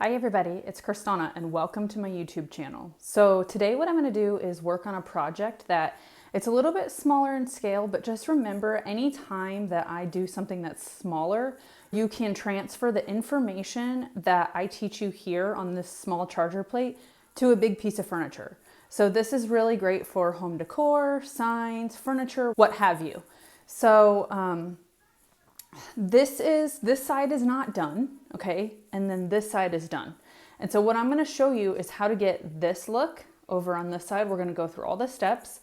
Hi everybody, it's Crys'Dawna and welcome to my YouTube channel. So today what I'm going to do is work on a project that it's a little bit smaller in scale, but just remember anytime that I do something that's smaller, you can transfer the information that I teach you here on this small charger plate to a big piece of furniture. So this is really great for home decor, signs, furniture, what have you. So this side is not done, okay? And then this side is done. And so what I'm gonna show you is how to get this look over on this side. We're gonna go through all the steps.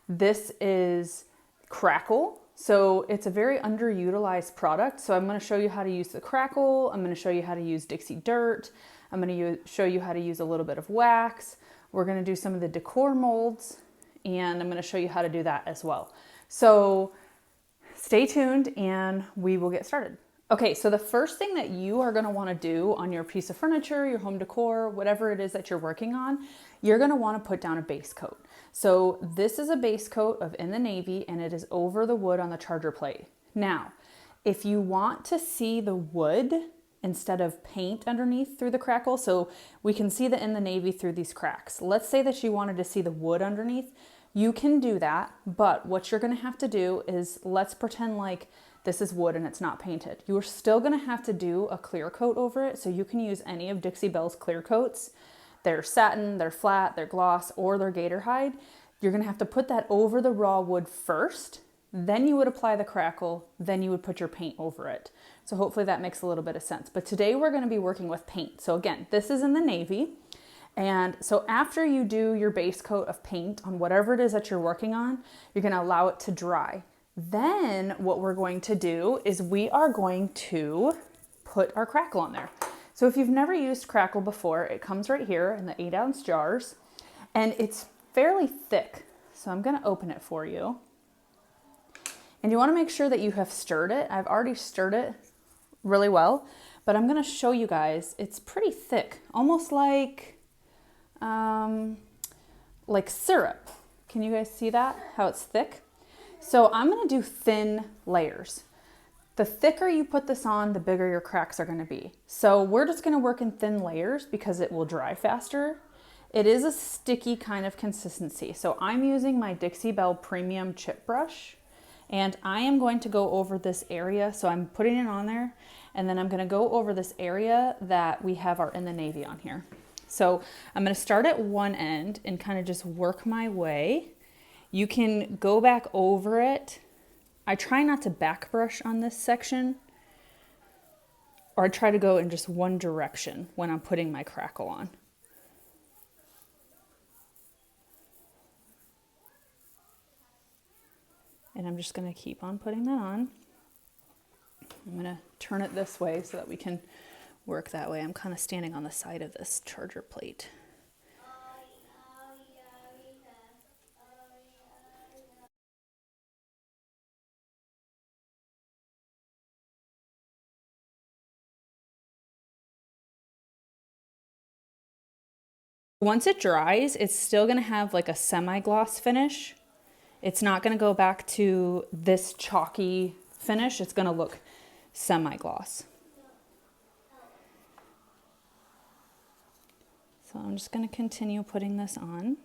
This is Crackle. So it's a very underutilized product. So I'm gonna show you how to use the Crackle. I'm gonna show you how to use Dixie Dirt. I'm gonna show you how to use a little bit of wax. We're gonna do some of the decor molds, and I'm gonna show you how to do that as well. So stay tuned and we will get started. Okay, so the first thing that you are gonna wanna do on your piece of furniture, your home decor, whatever it is that you're working on, you're gonna wanna put down a base coat. So this is a base coat of In the Navy and it is over the wood on the charger plate. Now, if you want to see the wood instead of paint underneath through the Crackle, so we can see the In the Navy through these cracks. Let's say that you wanted to see the wood underneath. You can do that, but what you're gonna have to do is, let's pretend like this is wood and it's not painted. You're still gonna have to do a clear coat over it, so you can use any of Dixie Belle's clear coats. They're satin, they're flat, they're gloss, or they're gator hide. You're gonna have to put that over the raw wood first, then you would apply the Crackle, then you would put your paint over it. So hopefully that makes a little bit of sense. But today we're gonna be working with paint. So again, this is In the Navy. And so after you do your base coat of paint on whatever it is that you're working on, you're gonna allow it to dry. Then what we're going to do is we are going to put our Crackle on there. So if you've never used Crackle before, it comes right here in the 8-ounce jars and it's fairly thick. So I'm gonna open it for you. And you wanna make sure that you have stirred it. I've already stirred it really well, but I'm gonna show you guys, it's pretty thick, almost like syrup. Can you guys see that? How it's thick? So I'm gonna do thin layers. The thicker you put this on, the bigger your cracks are gonna be. So we're just gonna work in thin layers because it will dry faster. It is a sticky kind of consistency. So I'm using my Dixie Belle Premium Chip Brush and I am going to go over this area. So I'm putting it on there and then I'm gonna go over this area that we have our In the Navy on here. So I'm gonna start at one end and kind of just work my way. You can go back over it. I try not to back brush on this section, or I try to go in just one direction when I'm putting my Crackle on. And I'm just gonna keep on putting that on. I'm gonna turn it this way so that we can work that way. I'm kind of standing on the side of this charger plate. Once it dries, it's still gonna have like a semi-gloss finish. It's not gonna go back to this chalky finish. It's gonna look semi-gloss. So I'm just gonna continue putting this on.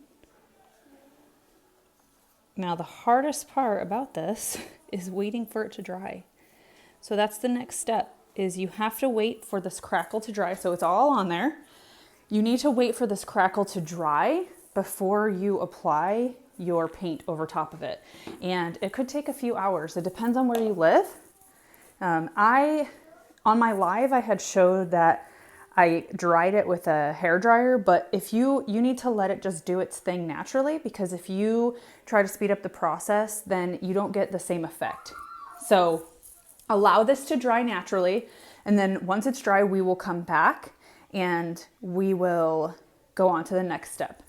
Now the hardest part about this is waiting for it to dry. So that's the next step, is you have to wait for this Crackle to dry. So it's all on there. You need to wait for this Crackle to dry before you apply your paint over top of it. And it could take a few hours. It depends on where you live. On my live, I had showed that I dried it with a hair dryer, but if you need to let it just do its thing naturally, because if you try to speed up the process, then you don't get the same effect. So allow this to dry naturally. And then once it's dry, we will come back and we will go on to the next step.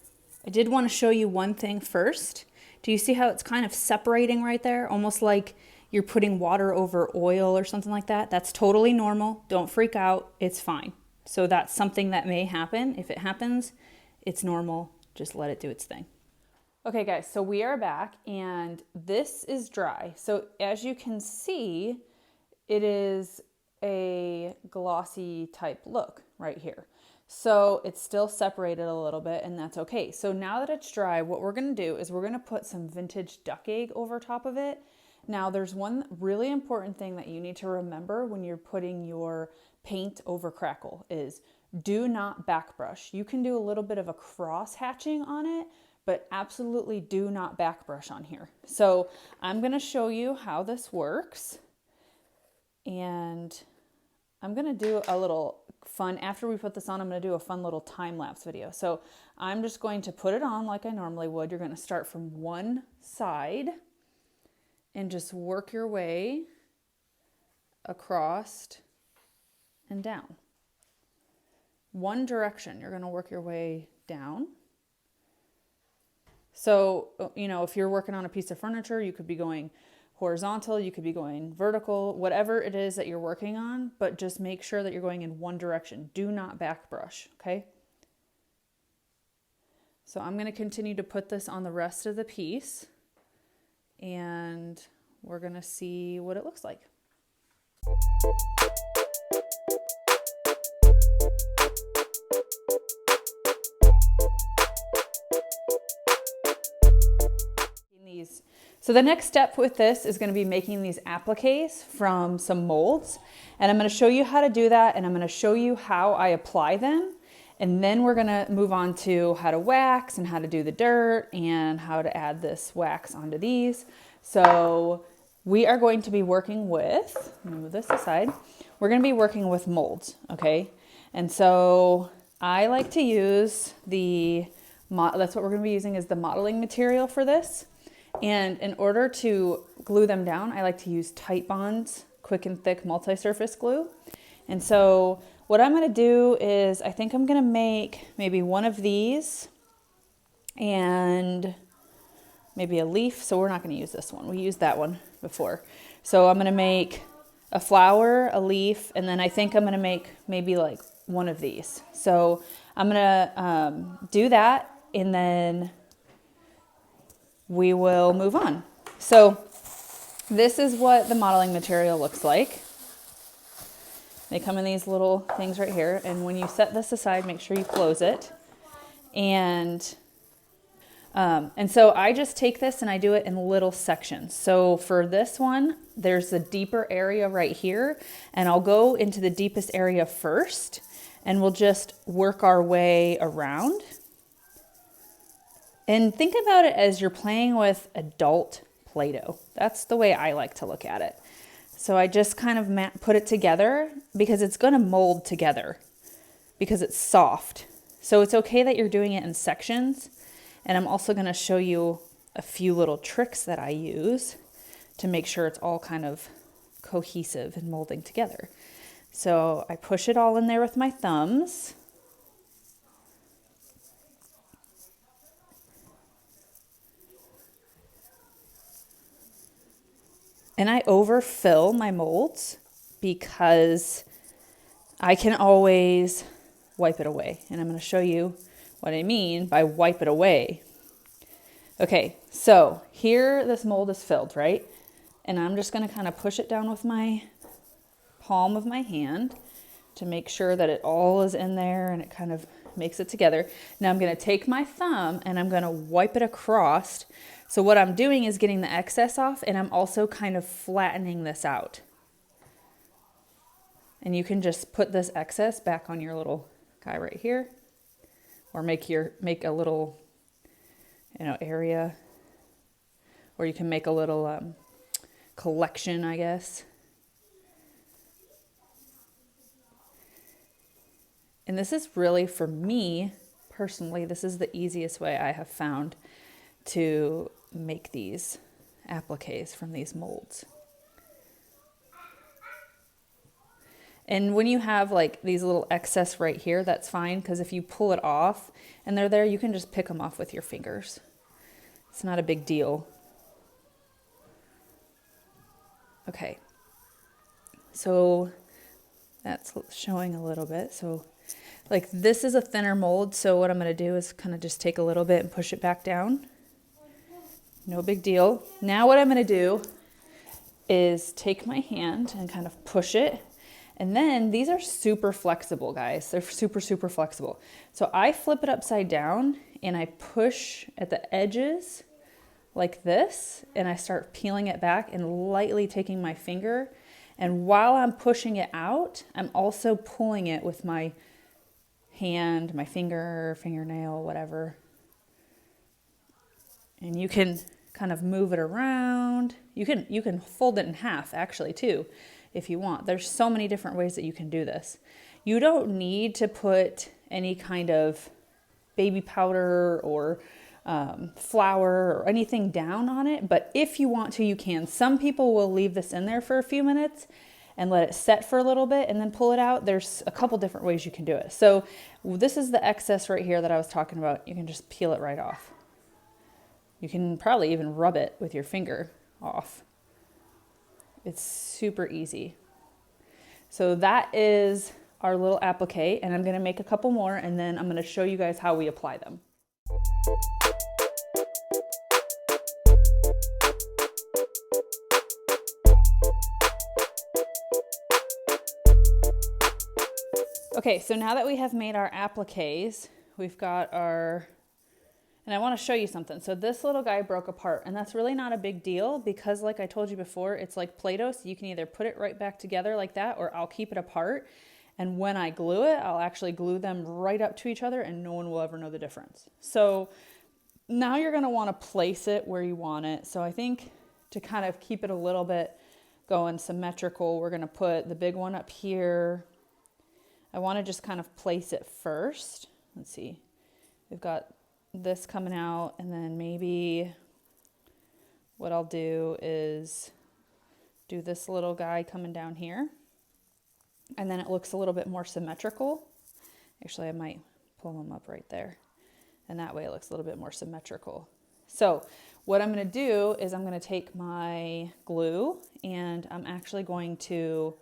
I did want to show you one thing first. Do you see how it's kind of separating right there? Almost like you're putting water over oil or something like that. That's totally normal. Don't freak out. It's fine. So that's something that may happen. If it happens, it's normal. Just let it do its thing. Okay guys, so we are back and this is dry. So as you can see, it is a glossy type look right here. So it's still separated a little bit, and that's okay. So now that it's dry, what we're gonna do is we're gonna put some vintage duck egg over top of it. Now there's one really important thing that you need to remember when you're putting your paint over Crackle is do not backbrush. You can do a little bit of a cross hatching on it, but absolutely do not backbrush on here. So I'm gonna show you how this works, and I'm gonna do a little fun, after we put this on, I'm gonna do a fun little time-lapse video. So I'm just going to put it on like I normally would. You're gonna start from one side and just work your way across and down. One direction, you're gonna work your way down. So, you know, if you're working on a piece of furniture, you could be going horizontal, you could be going vertical, whatever it is that you're working on, but just make sure that you're going in one direction. Do not backbrush, okay? So I'm gonna continue to put this on the rest of the piece, and we're gonna see what it looks like. So the next step with this is going to be making these appliques from some molds, and I'm going to show you how to do that, and I'm going to show you how I apply them, and then we're going to move on to how to wax and how to do the dirt and how to add this wax onto these. So we are going to be working with, move this aside, we're going to be working with molds, okay? And so I like to use that's what we're going to be using is the modeling material for this. And in order to glue them down, I like to use Titebond's Quick and Thick Multi-Surface Glue. And so what I'm going to do is I think I'm going to make maybe one of these and maybe a leaf. So we're not going to use this one. We used that one before. So I'm going to make a flower, a leaf, and then I think I'm going to make maybe like one of these. So I'm going to do that, and then we will move on. So this is what the modeling material looks like. They come in these little things right here, and when you set this aside, make sure you close it. And so I just take this and I do it in little sections. So for this one, there's a deeper area right here, and I'll go into the deepest area first, and we'll just work our way around. And think about it as you're playing with adult Play-Doh. That's the way I like to look at it. So I just kind of put it together because it's going to mold together because it's soft. So it's okay that you're doing it in sections. And I'm also going to show you a few little tricks that I use to make sure it's all kind of cohesive and molding together. So I push it all in there with my thumbs. And I overfill my molds because I can always wipe it away. And I'm going to show you what I mean by wipe it away. Okay, so here this mold is filled, right? And I'm just going to kind of push it down with my palm of my hand to make sure that it all is in there and it kind of makes it together. Now I'm going to take my thumb and I'm going to wipe it across. So what I'm doing is getting the excess off, and I'm also kind of flattening this out. And you can just put this excess back on your little guy right here, or make a little, area, or you can make a little collection, I guess. And this is really, for me personally, this is the easiest way I have found to make these appliques from these molds. And when you have like these little excess right here, that's fine, because if you pull it off and they're there, you can just pick them off with your fingers. It's not a big deal. Okay, so that's showing a little bit. So like this is a thinner mold, so what I'm going to do is kind of just take a little bit and push it back down. No big deal. Now what I'm going to do is take my hand and kind of push it, And then these are super flexible, guys. They're super, super flexible. So I flip it upside down and I push at the edges like this, and I start peeling it back and lightly taking my finger. And while I'm pushing it out, I'm also pulling it with my hand, my finger, fingernail, whatever. And you can kind of move it around. You can fold it in half actually too, if you want. There's so many different ways that you can do this. You don't need to put any kind of baby powder or flour or anything down on it, but if you want to, you can. Some people will leave this in there for a few minutes and let it set for a little bit and then pull it out. There's a couple different ways you can do it. So this is the excess right here that I was talking about. You can just peel it right off. You can probably even rub it with your finger off. It's super easy. So that is our little applique, and I'm gonna make a couple more and then I'm gonna show you guys how we apply them. Okay, so now that we have made our appliques, we've got our, and I want to show you something. So this little guy broke apart, and that's really not a big deal because like I told you before, it's like Play-Doh, so you can either put it right back together like that, or I'll keep it apart. And when I glue it, I'll actually glue them right up to each other and no one will ever know the difference. So now you're gonna wanna place it where you want it. So I think to kind of keep it a little bit going symmetrical, we're gonna put the big one up here. I wanna just kind of place it first. Let's see, we've got this coming out, and then maybe what I'll do is do this little guy coming down here. And then it looks a little bit more symmetrical. Actually, I might pull them up right there. And that way it looks a little bit more symmetrical. So what I'm gonna do is I'm gonna take my glue and I'm actually going to,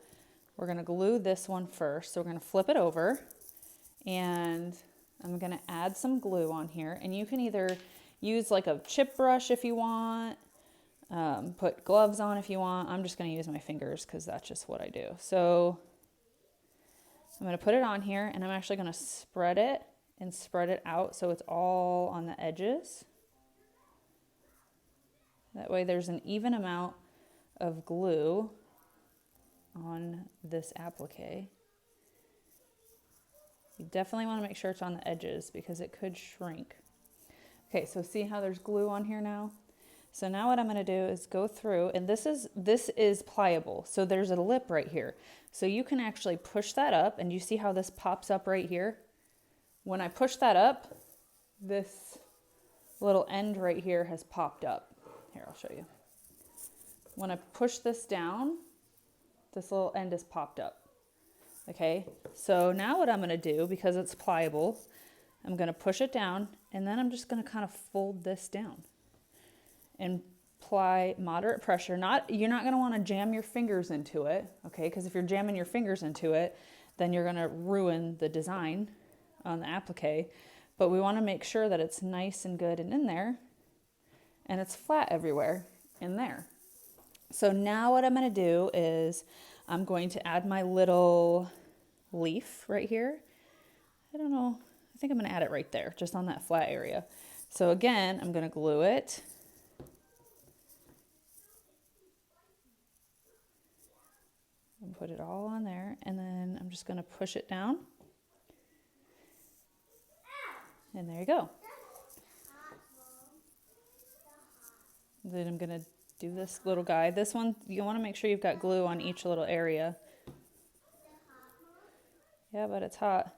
we're gonna glue this one first. So we're gonna flip it over and I'm gonna add some glue on here. And you can either use like a chip brush if you want, put gloves on if you want. I'm just gonna use my fingers because that's just what I do. So I'm going to put it on here and I'm actually going to spread it and spread it out so it's all on the edges. That way there's an even amount of glue on this applique. You definitely want to make sure it's on the edges because it could shrink. Okay, so see how there's glue on here now? So now what I'm going to do is go through, and this is pliable. So there's a lip right here. So you can actually push that up, and you see how this pops up right here? When I push that up, this little end right here has popped up. Here, I'll show you. When I push this down, this little end is popped up. Okay, so now what I'm going to do, because it's pliable, I'm going to push it down, and then I'm just going to kind of fold this down and apply moderate pressure. You're not going to want to jam your fingers into it, okay? Because if you're jamming your fingers into it, then you're going to ruin the design on the applique. But we want to make sure that it's nice and good and in there, and it's flat everywhere in there. So now what I'm going to do is I'm going to add my little leaf right here. I don't know, I think I'm going to add it right there, just on that flat area. So again, I'm going to glue it. And put it all on there, and then I'm just going to push it down. And there you go. Then I'm going to do this little guy. This one, you want to make sure you've got glue on each little area. Yeah, but it's hot.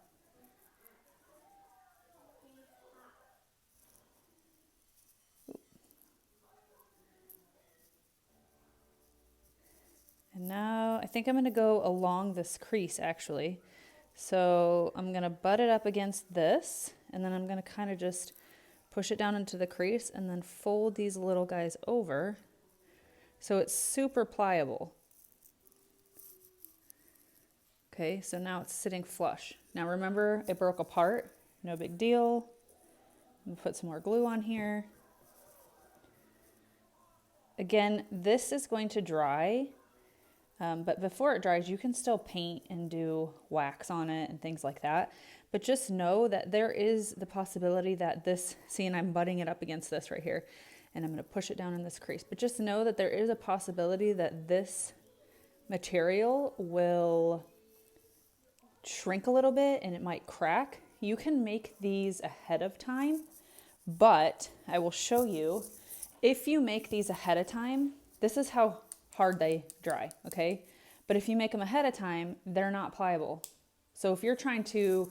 And now I think I'm going to go along this crease actually. So I'm going to butt it up against this, and then I'm going to kind of just push it down into the crease and then fold these little guys over so it's super pliable. Okay, so now it's sitting flush. Now remember, it broke apart, no big deal. I'm gonna put some more glue on here. Again, this is going to dry But before it dries, you can still paint and do wax on it and things like that. But just know that there is the possibility that this, see, and I'm butting it up against this right here, and I'm going to push it down in this crease. But just know that there is a possibility that this material will shrink a little bit and it might crack. You can make these ahead of time, but I will show you, if you make these ahead of time, this is how hard they dry, okay? But if you make them ahead of time, they're not pliable. So if you're trying to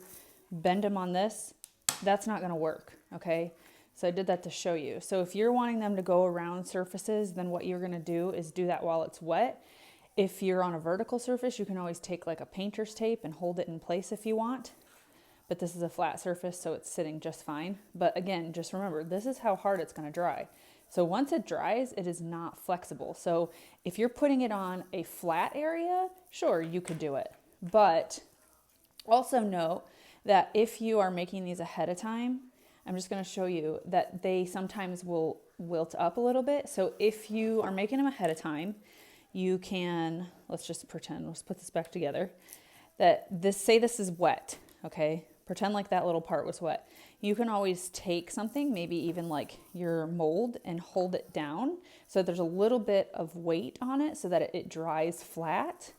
bend them on this, that's not gonna work, okay? So I did that to show you. So if you're wanting them to go around surfaces, then what you're gonna do is do that while it's wet. If you're on a vertical surface, you can always take like a painter's tape and hold it in place if you want. But this is a flat surface, so it's sitting just fine. But again, just remember, this is how hard it's gonna dry. So once it dries, it is not flexible. So if you're putting it on a flat area, sure, you could do it. But also know that if you are making these ahead of time, I'm just gonna show you that they sometimes will wilt up a little bit. So if you are making them ahead of time, you can, let's just pretend, let's put this back together, that this, say this is wet, okay? Pretend like that little part was wet. You can always take something, maybe even like your mold, and hold it down so there's a little bit of weight on it so that it dries flat,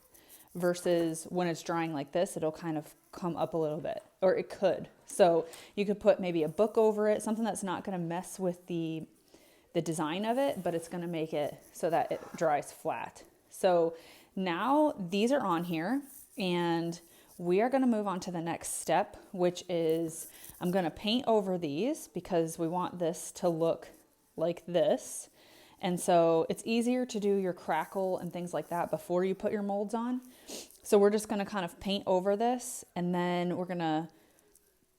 versus when it's drying like this, it'll kind of come up a little bit, or it could. So you could put maybe a book over it, something that's not gonna mess with the design of it, but it's gonna make it so that it dries flat. So now these are on here, and we are gonna move on to the next step, which is I'm gonna paint over these because we want this to look like this. And so it's easier to do your crackle and things like that before you put your molds on. So we're just gonna kind of paint over this, and then we're gonna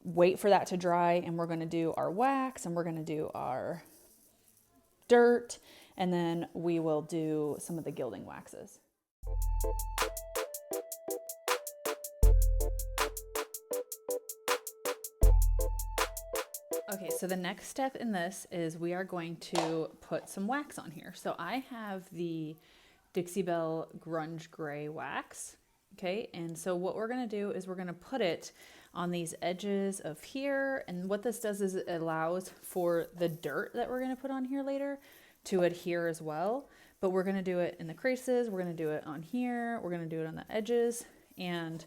wait for that to dry, and we're gonna do our wax, and we're gonna do our dirt, and then we will do some of the gilding waxes. Okay, so the next step in this is we are going to put some wax on here. So I have the Dixie Belle Grunge Gray wax, okay? And so what we're gonna do is we're gonna put it on these edges of here. And what this does is it allows for the dirt that we're gonna put on here later to adhere as well. But we're gonna do it in the creases, we're gonna do it on here, we're gonna do it on the edges, and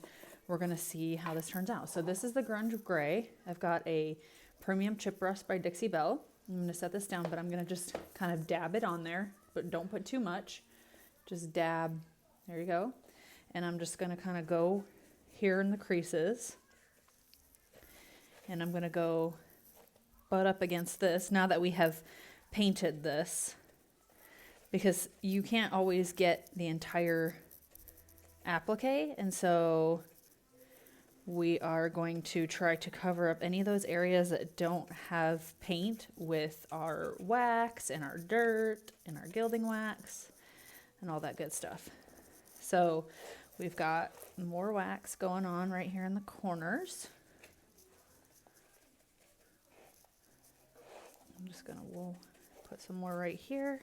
we're gonna see how this turns out. So this is the Grunge Gray. I've got a Premium Chip Rust by Dixie Belle. I'm gonna set this down, but I'm gonna just kind of dab it on there, but don't put too much. Just dab, there you go. And I'm just gonna kind of go here in the creases. And I'm gonna go butt up against this now that we have painted this, because you can't always get the entire applique. And so we are going to try to cover up any of those areas that don't have paint with our wax and our dirt and our gilding wax and all that good stuff. So we've got more wax going on right here in the corners. I'm just gonna, we'll put some more right here.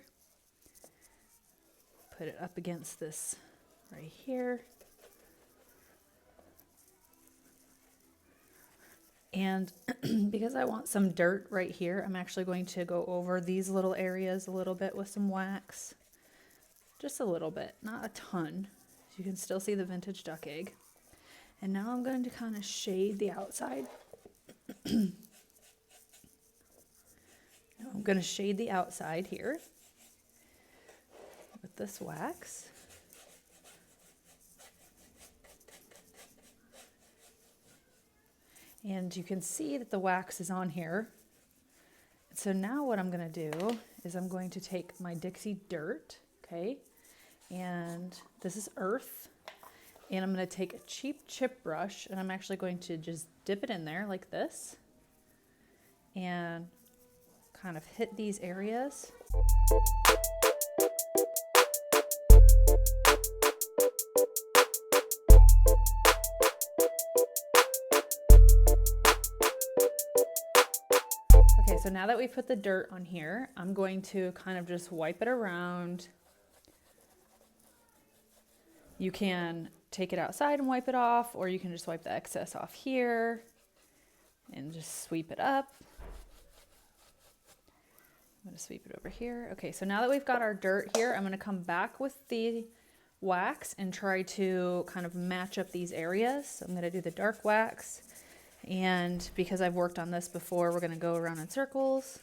Put it up against this right here. And because I want some dirt right here, I'm actually going to go over these little areas a little bit with some wax. Just a little bit, not a ton. You can still see the vintage duck egg. And now I'm going to kind of shade the outside. I'm going to shade the outside here with this wax. And you can see that the wax is on here. So now what I'm gonna do is I'm going to take my Dixie Dirt, okay? And this is earth. And I'm gonna take a cheap chip brush, and I'm actually going to just dip it in there like this and kind of hit these areas. Okay, so now that we put the dirt on here, I'm going to kind of just wipe it around You can take it outside and wipe it off, or you can just wipe the excess off here and just sweep it up. I'm going to sweep it over here. Okay, so now that we've got our dirt here, I'm going to come back with the wax and try to kind of match up these areas. So I'm going to do the dark wax, and because I've worked on this before, we're going to go around in circles.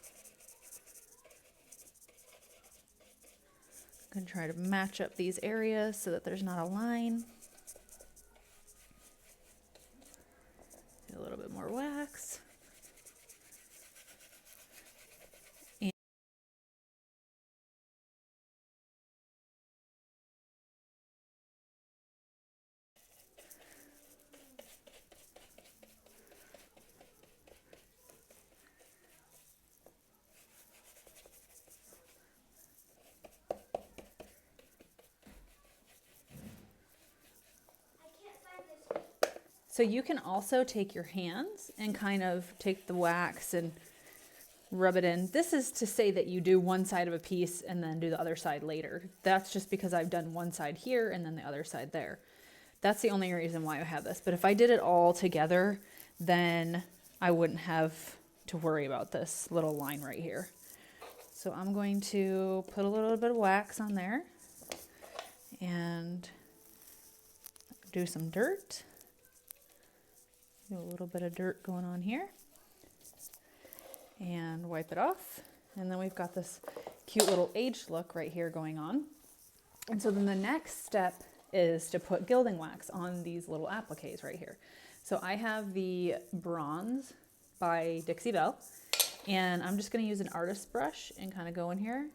I'm going to try to match up these areas so that there's not a line. A little bit more wax. So you can also take your hands and kind of take the wax and rub it in. This is to say that you do one side of a piece and then do the other side later. That's just because I've done one side here and then the other side there. That's the only reason why I have this. But if I did it all together, then I wouldn't have to worry about this little line right here. So I'm going to put a little bit of wax on there and do some dirt. Do a little bit of dirt going on here and wipe it off. And then we've got this cute little aged look right here going on. And so then the next step is to put gilding wax on these little appliques right here. So I have the Bronze by Dixie Belle, and I'm just going to use an artist brush and kind of go in here.